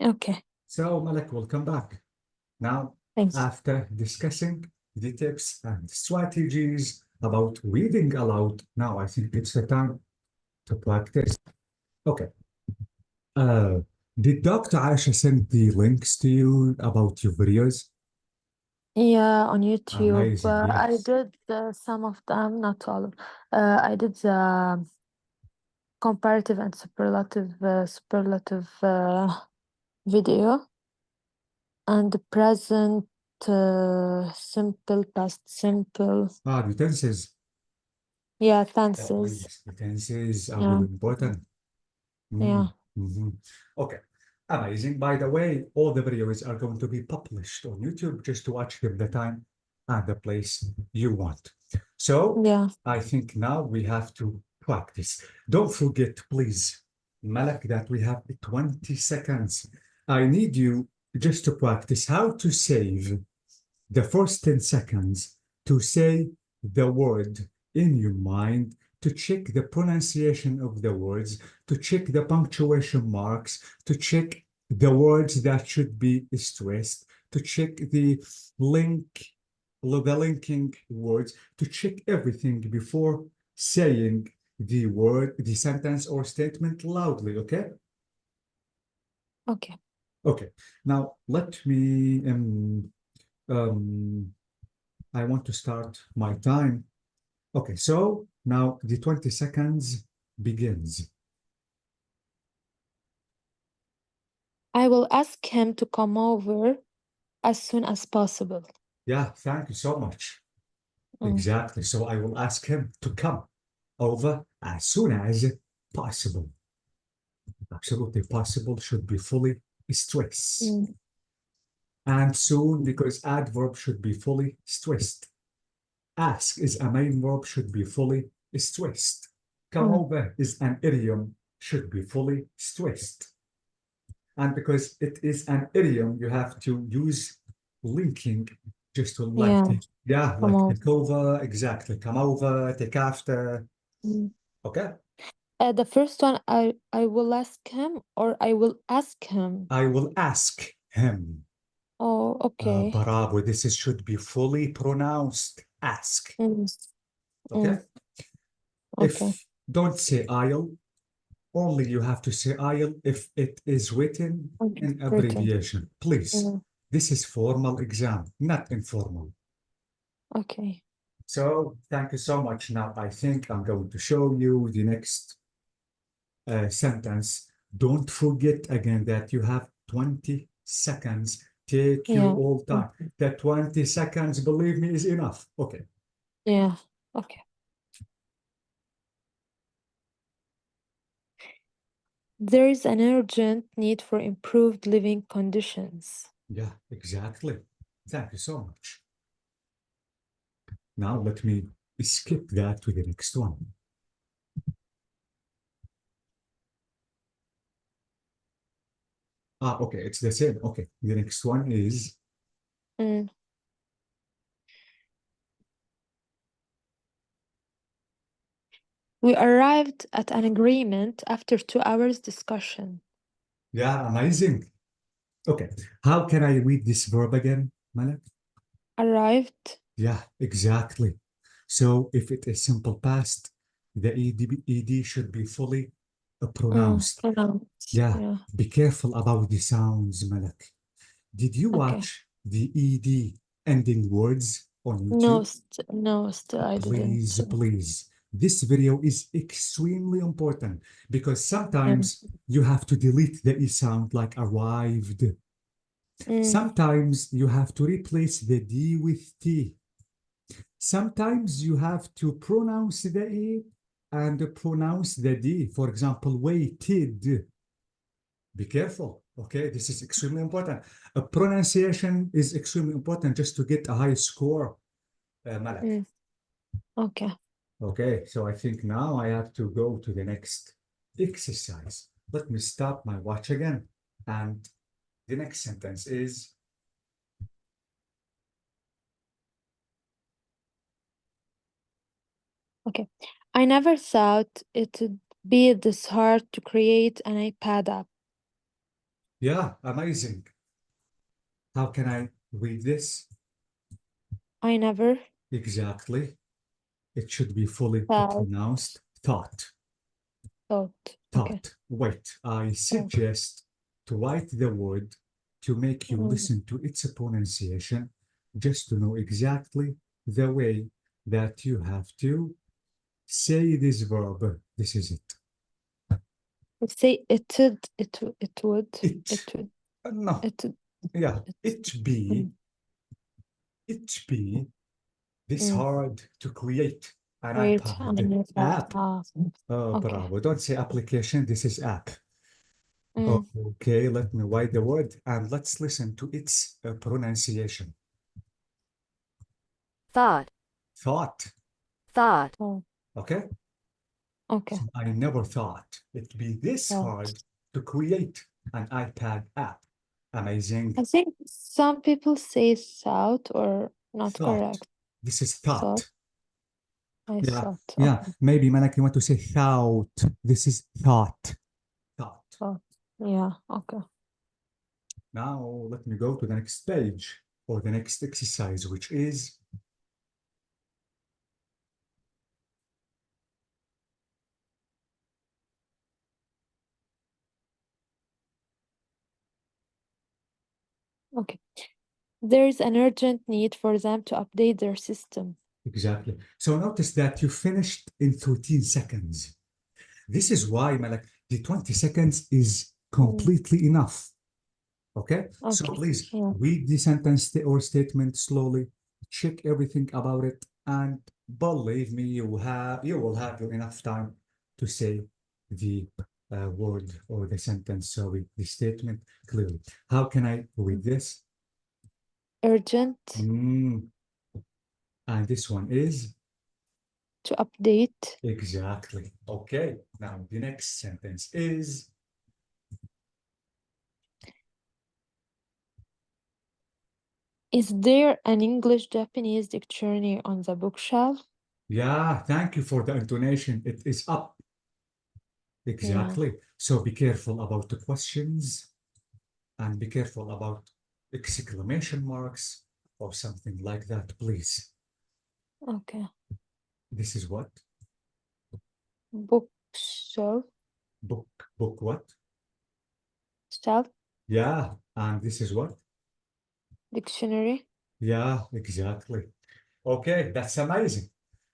Okay, So, Malak, welcome back. Now, thanks. after discussing the tips and strategies about reading aloud, now I think it's the time to practice. Okay. Uh, did Dr. Aisha send the links to you about your videos? Yeah, on YouTube, Amazing, I yes. did some of them, not all. I did the comparative and superlative video and the present simple, past simple. The tenses. Yeah, Oh, tenses. yes, the tenses are Yeah, really important. yeah, Mhm. Okay, amazing. By the way, all the videos are going to be published on YouTube just to watch them the time and the place you want. So yeah. I think now we have to practice. Don't forget, please, Malak, that we have 20 seconds. I need you just to practice how to save the first 10 seconds to say the word in your mind, to check the pronunciation of the words, to check the punctuation marks, to check the words that should be stressed, to check the linking words, to check everything before saying the word, the sentence or statement loudly, okay? Okay. Okay, now let me um, I want to start my time. Okay, so now the 20 seconds begins. I will ask him to come over as soon as possible. Yeah, thank you so much. Mm, Exactly. So I will ask him to come over as soon as possible. Absolutely possible should be fully stressed. mm, And soon, because adverb should be fully stressed. Ask is a main verb, should be fully stressed. Come mm. over is an idiom, should be fully stressed. And because it is an idiom, you have to use linking just to Yeah, come like on. take over, exactly. Come over, take after. Mm. Okay. The first one, I will ask him or I will ask him. I will ask him. Oh, okay. Bravo. Should be fully pronounced. Ask. Mm, Okay. mm, okay. If don't say I'll, only you have to say I'll if it is written Okay. in Written. abbreviation. Please. Mm, This is formal exam, not informal. okay. So thank you so much. Now I think I'm going to show you the next sentence. Don't forget again that you have 20 seconds. Take your Yeah. all Mm, time. The 20 seconds, believe me, is enough. Okay. yeah. Okay. There is an urgent need for improved living conditions. Yeah, exactly. Thank you so much. Now let me skip that to the next one. Okay, it's the same. Okay, the next one is Mm. We arrived at an agreement after 2 hours discussion. yeah, amazing. Okay, how can I read this verb again, Malak? Arrived. Yeah, exactly. So if it is simple past, the ed should be fully pronounced. Pronounced. Yeah, Yeah. be careful about the sounds, Malak. Did you Okay. watch the ed ending words on No, YouTube? no, still I didn't. Please, please. This video is extremely important because Yeah. sometimes you have to delete the e sound like arrived. Mm, Sometimes you have to replace the d with t. Sometimes you have to pronounce the E and pronounce the D. For example, waited. Be careful. Okay, this is extremely important. A pronunciation is extremely important just to get a high score, Malak. mm, okay. Okay, so I think now I have to go to the next exercise. Let me stop my watch again. And the next sentence is Okay. I never thought it'd be this hard to create an iPad app. Yeah, amazing. How can I read this? I never Exactly. It should be fully thought. pronounced thought. Thought. Okay. Thought. Wait, I Thought. suggest to write the word to make you Mm. listen to its pronunciation, just to know exactly the way that you have to say this verb. This is it. Say it would. It would. It. It would. No. It would. Yeah. It. It be. Mm. It be this Mm. hard to create an Wait. iPad app. Oh, Okay. bravo. Don't say application. This is app. Mm. Okay, let me write the word and let's listen to its pronunciation. thought, Thought. thought, Oh. Okay. Okay. So I never thought it'd be this Thought. hard to create an iPad app. Amazing. I think some people say thought or not Thought. correct. This is Thought. thought. I Yeah. thought. Yeah. Okay. Maybe Malak, you want to say thought. This is thought. Thought. Thought. Yeah. Okay. Now let me go to the next page or the next exercise, which is Okay. There is an urgent need for them to update their system. exactly. So notice that you finished in 13 seconds. This is why, Malak, the 20 seconds is completely enough. Okay? So Okay. please Yeah. read the sentence or statement slowly, check everything about it, and believe me, you will have enough time to say the word or the sentence, sorry, the statement clearly. How can I read this? Urgent Mm, and this one is to update. exactly. Okay. Now the next sentence is Is there an English-Japanese dictionary on the bookshelf? yeah, thank you for the intonation. It is up. Yeah. Exactly. So be careful about the questions and be careful about exclamation marks or something like that, please. Okay. This is what? Bookshelf. Book what? Shelf. Yeah, and this is what? Dictionary. Yeah, exactly. Okay, that's amazing.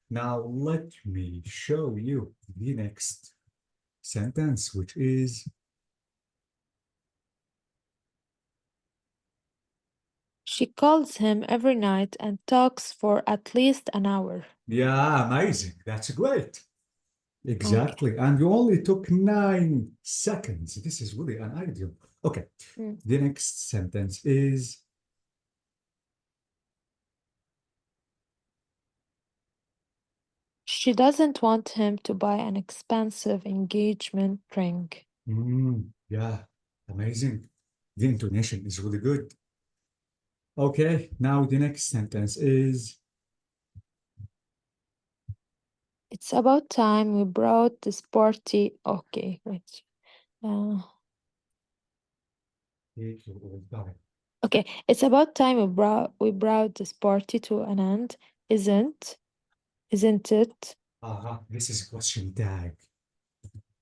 Now let me show you the next sentence, which is She calls him every night and talks for at least an hour. yeah, amazing. That's great. Okay. Exactly. And you only took 9 seconds. This is really an ideal. Okay. Mm. The next sentence is She doesn't want him to buy an expensive engagement ring. yeah, amazing. The intonation is really good. Okay, now the next sentence is It's about time we brought this party. Okay, wait. Okay, it's about time we brought this party to an end, isn't it? this is question tag.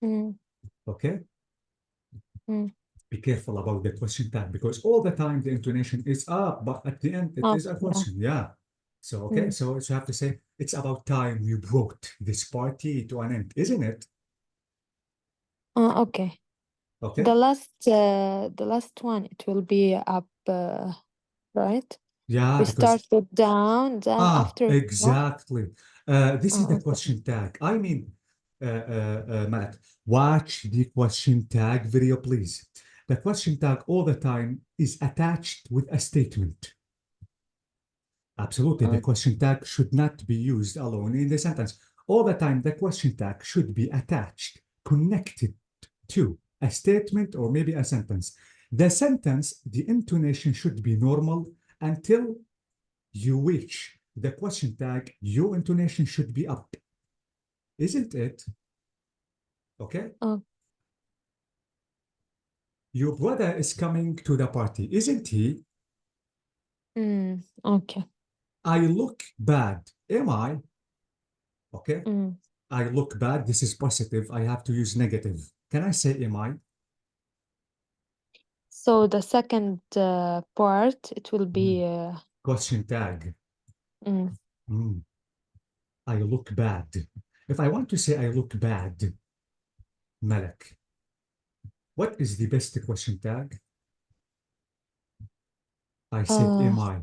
Mm, Okay, mm. be careful about the question tag because all the time the intonation is up, but at the end it Oh, is a yeah. question. Yeah. So okay, Mm. so you have to say it's about time you brought this party to an end, isn't it? Okay. Okay. The last one, it will be up, right? Yeah, We because start with down, then after up. exactly. This is the Okay. question tag. I mean, Malak, watch the question tag video, please. The question tag all the time is attached with a statement. Absolutely, the question tag should not be used alone in the sentence. All the time, the question tag should be attached, connected to a statement or maybe a sentence. The sentence, the intonation should be normal until you reach the question tag, your intonation should be up, isn't it? Okay. Oh, Your brother is coming to the party, isn't he? Okay. I look bad. Am I? Okay. Mm. I look bad. This is positive. I have to use negative. Can I say am I? So the second part, it will be Question tag. mm, Mm, I look bad. If I want to say I look bad, Malak, what is the best question tag? I said uh, am I.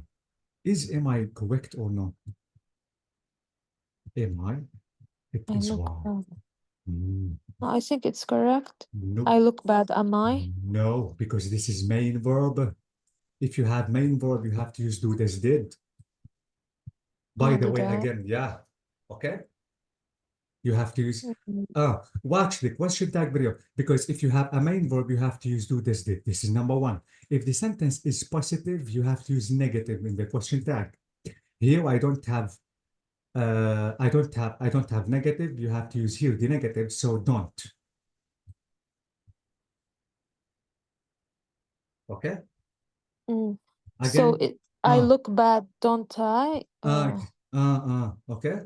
Is am I correct or not? Am I? It I is look wow. bad. Mm, No, I think it's correct. nope. I look bad, am I? No, because this is main verb. If you have main verb, you have to use do this did. By Oh, the did way, I? again, yeah. Okay. You have to use Mm. watch the question tag video because if you have a main verb, you have to use do this did. This is number one. If the sentence is positive, you have to use negative in the question tag. Here I don't have negative. You have to use here the negative, so don't. Okay. Mm. So Again, I uh, look bad, don't I? uh, okay.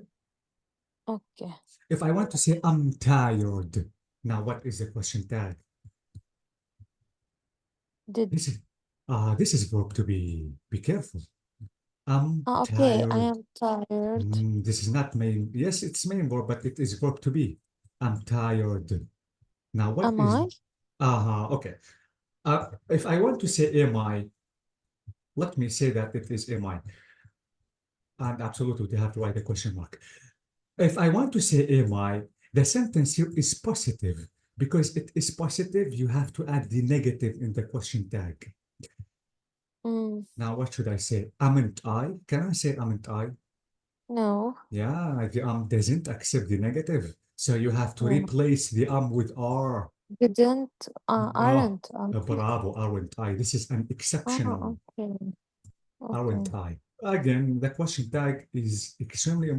Okay. If I want to say I'm tired, now what is the question tag? Did This is this is verb to be careful. I'm okay, I tired. am tired. This is not main. Yes, it's main verb, but it is verb to be. I'm tired. Now, what Am is? I? Okay. If I want to say am I, let me say that it is am I. And absolutely, they have to write a question mark. If I want to say am I, the sentence here is positive. Because it is positive, you have to add the negative in the question tag. Mm. Now, what should I say? Amn't I? Can I say amn't I? No. Yeah, the doesn't accept the negative. So you have to Mm. replace the with are. Didn't, Oh, aren't I? bravo, aren't I? This is an exceptional, Oh, okay. aren't Okay. I? Again, the question tag is extremely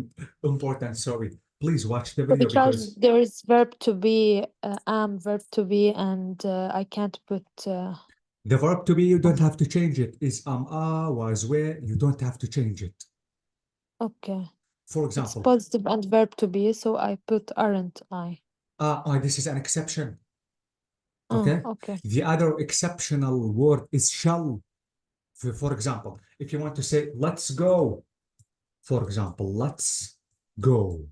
important. Sorry, please watch the So video because because there is verb to be, am, verb to be, and I can't put the verb to be, you don't um, have to change it. Is was, where, you don't have to change it. okay. For It's example, positive and verb to be, so I put aren't I. this is an exception. Oh, Okay. okay. The other exceptional word is shall. For example, if you want to say, let's go, for example, let's go.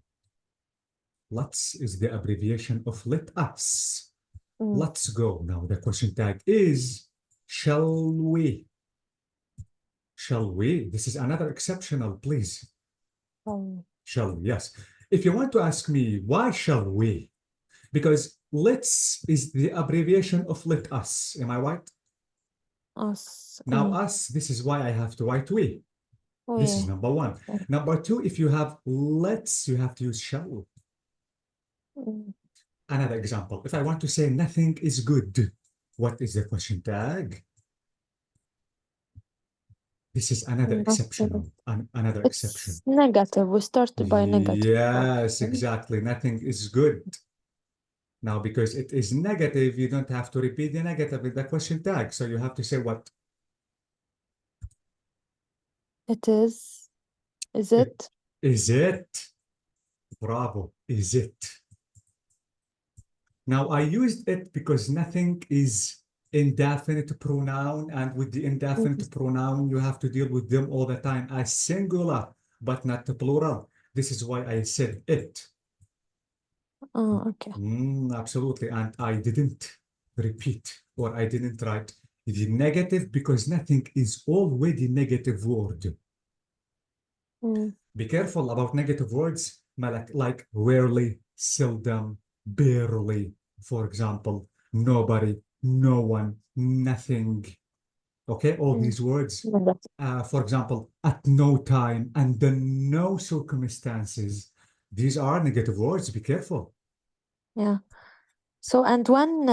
Let's is the abbreviation of let us. Mm. Let's go. Now the question tag is, shall we? Shall we? This is another exceptional, please. Shall we? Yes. If you want to ask me, why shall we? Because let's is the abbreviation of let us. Am I right? Us. Now us, this is why I have to write we. This is We. number one. Okay. Number two, if you have let's, you have to use shall. Mm. Another example, if I want to say nothing is good, what is the question tag? This is another Nothing. exceptional, another exception. It's negative. We started by negative. Yes, exactly. Nothing is good. Now, because it is negative, you don't have to repeat the negative in the question tag. So you have to say what? It is. Is It, it? is it? Bravo. Is it? Now, I used it because nothing is indefinite pronoun, and with the Mm. indefinite pronoun, you have to deal with them all the time as singular, but not plural. This is why I said it. Oh, okay. Absolutely. And I didn't repeat or I didn't write the negative because nothing is already negative word. Mm. Be careful about negative words, Malak, like rarely, seldom, barely, for example, nobody, no one, nothing. Okay, all Mm. these words. Negative. For example, at no time, under no circumstances. These are negative words. Be careful. Yeah. So and when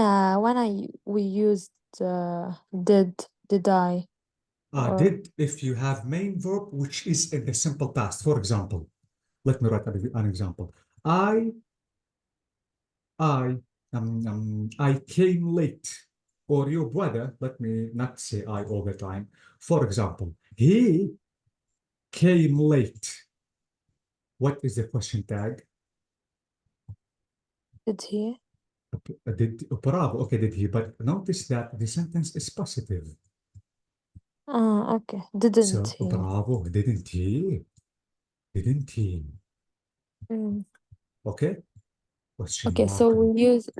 we used did I or Did, if you have main verb, which is in the simple past. For example, let me write an example. I I came late or your brother, let me not say I all the time. For example, he came late. What is the question tag? Did he? Bravo, okay, did he? But notice that the sentence is positive. Okay. Didn't So, he? bravo, didn't he? Didn't he? Mm. Okay? Question Okay, so mark. we used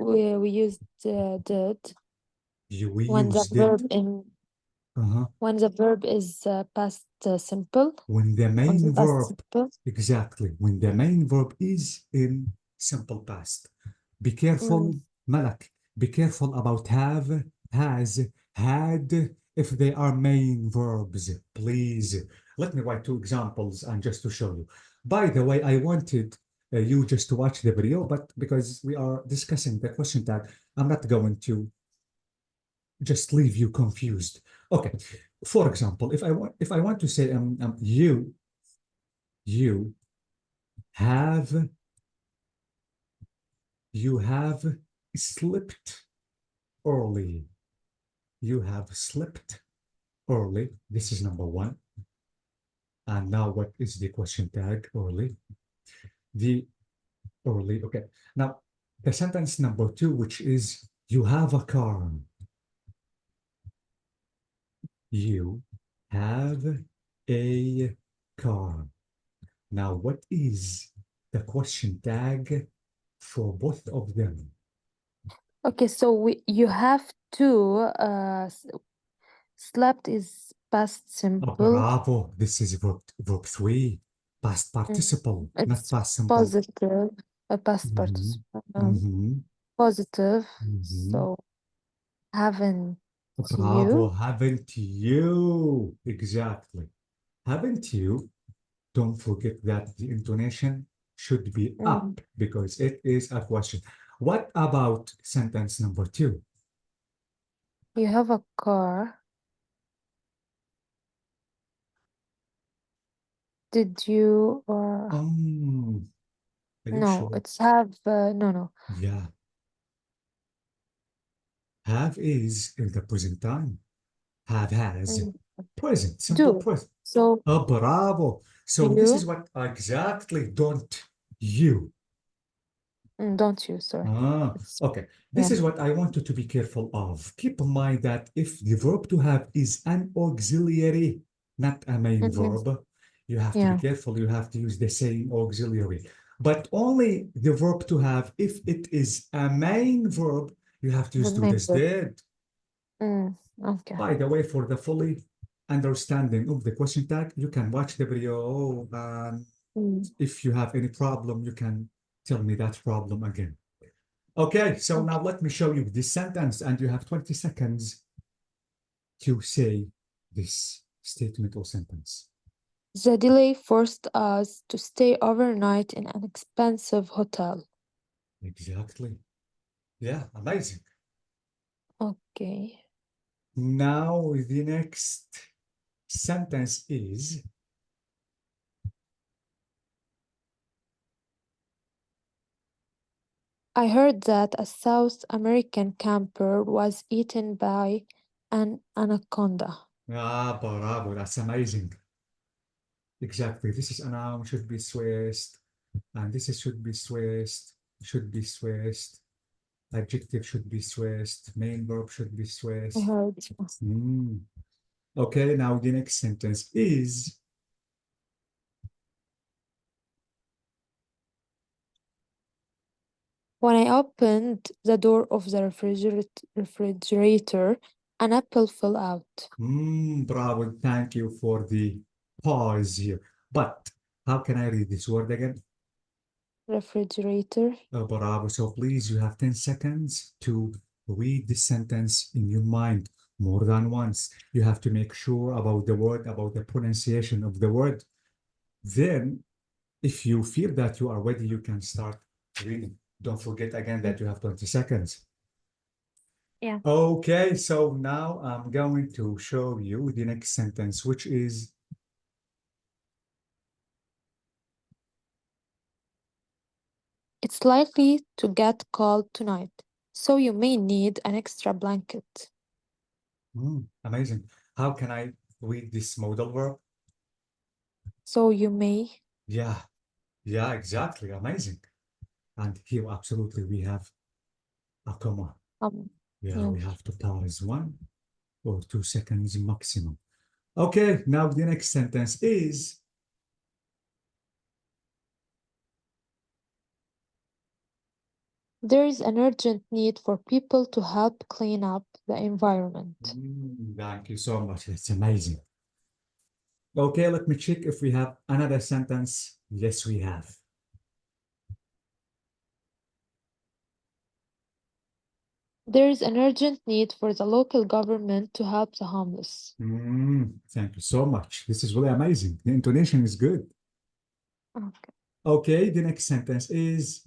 did We when the used verb it. in Uh-huh. when the verb is past simple When the or the main past verb, simple. exactly, when the main verb is in simple past. Be careful, Malak. Be careful about have, has, had, if they are main verbs, please. Let me write two examples and just to show you. By the way, I wanted you just to watch the video, but because we are discussing the question tag, I'm not going to just leave you confused. Okay. For example, if I want to say you have you have slept early. You have slept early. This is number one. And now what is the question tag? Early. The early. Okay. Now the sentence number two, which is you have a car. You have a car. Now, what is the question tag for both of them? Okay, so you have to slept is past Oh, simple. bravo. This is verb three, past participle, not It's past simple. positive, a past Mhm, participle, mhm, positive. mhm. So haven't Bravo, you? haven't you? Exactly. Haven't you? Don't forget that the intonation should be up because it is a question. What about sentence number two? You have a car. Did you or Are you no? sure? It's have no. Yeah. Have is in the present time. Have has. Mm, Present, simple Do. present. So Oh, bravo. So this is you what exactly don't you. don't you? Sorry. Ah, It's okay. yeah. This is what I want you to be careful of. Keep in mind that if the verb to have is an auxiliary, not a main Mhm. verb, you have to be Yeah. careful. You have to use the same auxiliary. But only the verb to have, if it is a main verb, you have to The use to this member. did. Okay. By the way, for the fully understanding of the question tag, you can watch the video. And Mm. if you have any problem, you can tell me that problem again. Okay, so Okay. now let me show you this sentence, and you have 20 seconds to say this statement or sentence. The delay forced us to stay overnight in an expensive hotel. Exactly. Yeah, amazing. Okay. Now the next sentence is I heard that a South American camper was eaten by an anaconda. bravo, that's amazing. Exactly. This is a noun, should be Swiss, and this is should be Swiss, should be Swiss. Adjective should be Swiss. Main verb should be I Swiss. heard. Okay, now the next sentence is When I opened the door of the refrigerator, an apple fell out. bravo. Thank you for the pause here. But how can I read this word again? Refrigerator. Bravo. So please, you have 10 seconds to read the sentence in your mind more than once. You have to make sure about the word, about the pronunciation of the word. Then, if you feel that you are ready, you can start reading. Don't forget again that you have 20 seconds. Yeah. Okay, so now I'm going to show you the next sentence, which is It's likely to get cold tonight, so you may need an extra blanket. Amazing. How can I read this modal verb? So you may. Yeah, yeah, exactly. Amazing. And here, absolutely, we have a comma. Um, Yeah, yeah. we have to pause 1 or 2 seconds maximum. Okay, now the next sentence is There is an urgent need for people to help clean up the environment. Thank you so much. That's amazing. Okay, let me check if we have another sentence. Yes, we have. There is an urgent need for the local government to help the homeless. Thank you so much. This is really amazing. The intonation is good. Okay. Okay, the next sentence is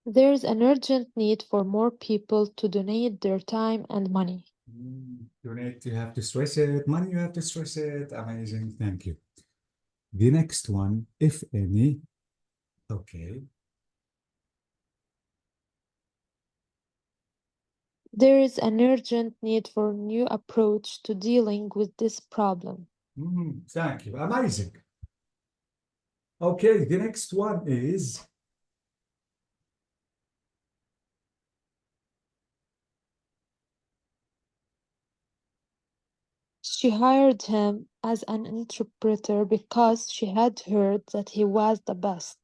There is an urgent need for more people to donate their time and money. donate, you have to stress it. Money, you have to stress it. Amazing. Thank you. The next one, if any. Okay. There is an urgent need for a new approach to dealing with this problem. Thank you. Amazing. Okay, the next one is She hired him as an interpreter because she had heard that he was the best.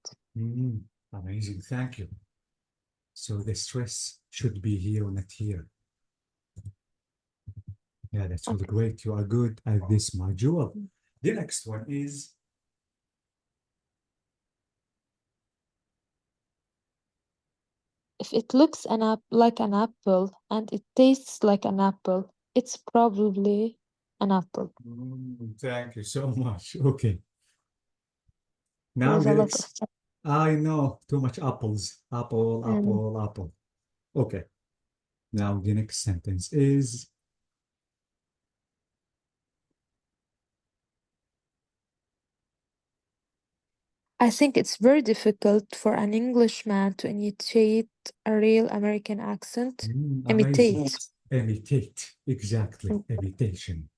amazing. Thank you. So the stress should be here, not here. Yeah, that's really Okay. great. You are good at this module. The next one is If it looks like an apple and it tastes like an apple, it's probably an apple. thank you so much. Okay. Now There's a the lot of next, stuff. I know too much apples. Apple, Mm. apple, apple. Okay. Now the next sentence is I think it's very difficult for an Englishman to imitate a real American accent. amazing. Imitate. Imitate. Exactly. Mm, Imitation.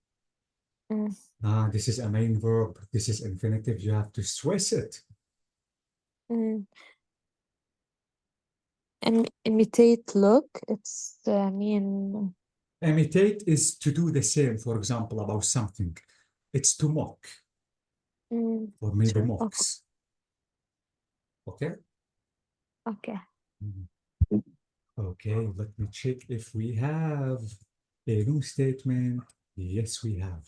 mm, This is a main verb. This is infinitive. You have to stress it. mm. Imitate look. It's mean. Imitate is to do the same, for example, about something. It's to mock or maybe Sure. Okay. mocks. Okay? Okay. Mhm. Okay, let me check if we have a new statement. Yes, we have.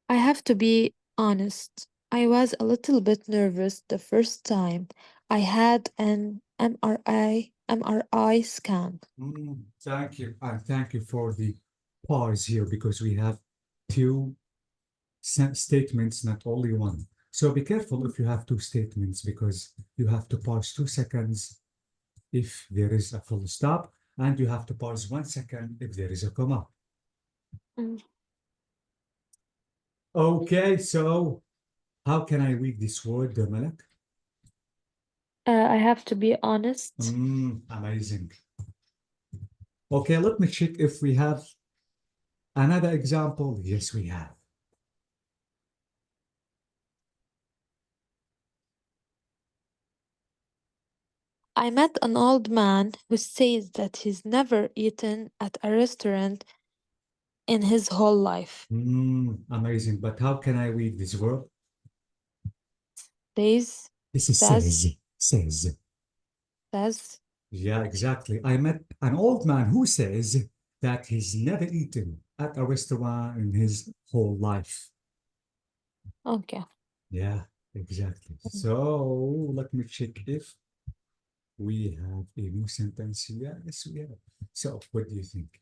I have to be honest. I was a little bit nervous the first time I had an MRI scan. Thank you. And thank you for the pause here because we have two statements, not only one. So be careful if you have two statements because you have to pause 2 seconds if there is a full stop, and you have to pause 1 second if there is a comma. Mm. Okay, so how can I read this word, Malak? I have to be honest. Amazing. Okay, let me check if we have another example. Yes, we have. I met an old man who says that he's never eaten at a restaurant in his whole life. Amazing. But how can I read this word? Says, This is says, says. Says. says. Yeah, exactly. I met an old man who says that he's never eaten at a restaurant in his whole life. Okay. Yeah, exactly. So let me check if we have a new sentence here. Yes, we have. So what do you think?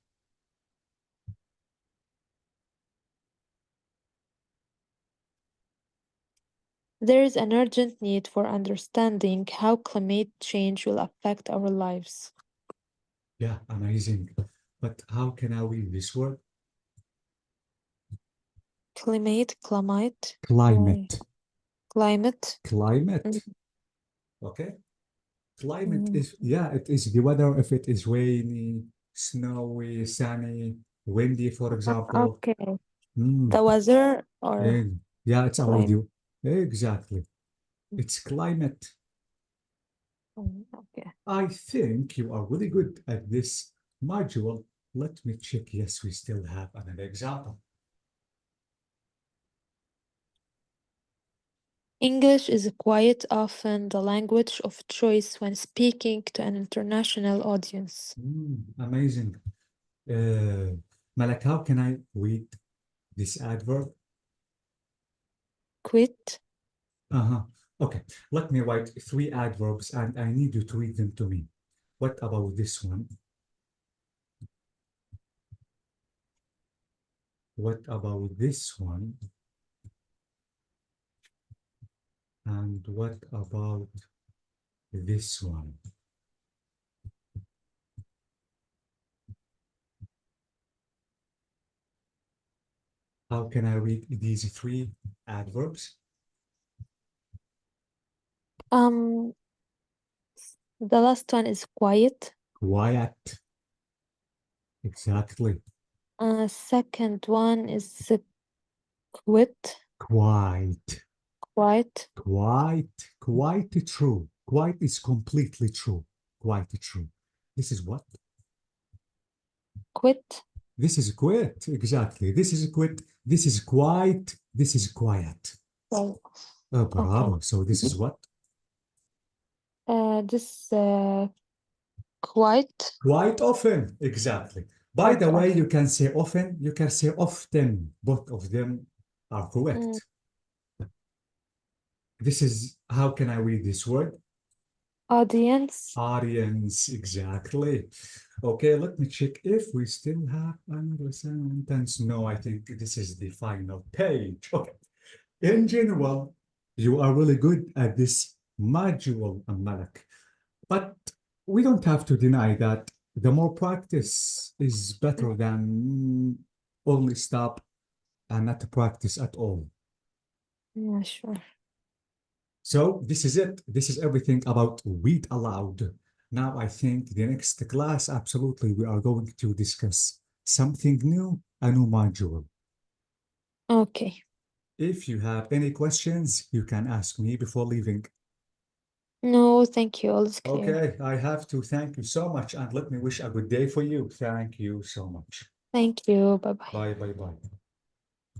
There is an urgent need for understanding how climate change will affect our lives. Yeah, amazing. But how can I read this word? Climate, Climate. climate. Climate. Mm, Okay. Climate mm. is, yeah, it is the weather if it is rainy, snowy, sunny, windy, for example. Okay. Mm, The weather or yeah, yeah, it's about climate. you. Exactly. It's climate. Okay. I think you are really good at this module. Let me check. Yes, we still have another example. English is quite often the language of choice when speaking to an international audience. Amazing. Malak, how can I read this adverb? Quit. Uh-huh. Okay, let me write three adverbs and I need you to read them to me. What about this one? What about this one? And what about this one? How can I read these three adverbs? Um, the last one is quiet. Quiet. Exactly. Second one is quit. Quiet. Quiet. Quite true. Quite is completely true. Quite true. This is what? Quit. This is quit. Exactly. This is quit. This is quite. This is quiet. Well, okay. Bravo. So this is what? This quite Quite often. Exactly. By quite the way, off. you can say often, you can say often. Both of them are Mm, correct. This is, how can I read this word? audience. Audience, exactly. Okay, let me check if we still have another sentence. No, I think this is the final page. Okay. In general, you are really good at this module, Malak. But we don't have to deny that the more practice is Mm, better than only stop and not practice at all. yeah, sure. So this is it. This is everything about read aloud. Now I think the next class, absolutely, we are going to discuss something new, a new module. Okay. If you have any questions, you can ask me before leaving. No, thank you. All is clear. Okay, I have to thank you so much and let me wish a good day for you. Thank you so much. Thank you. Bye bye. Bye, bye, bye.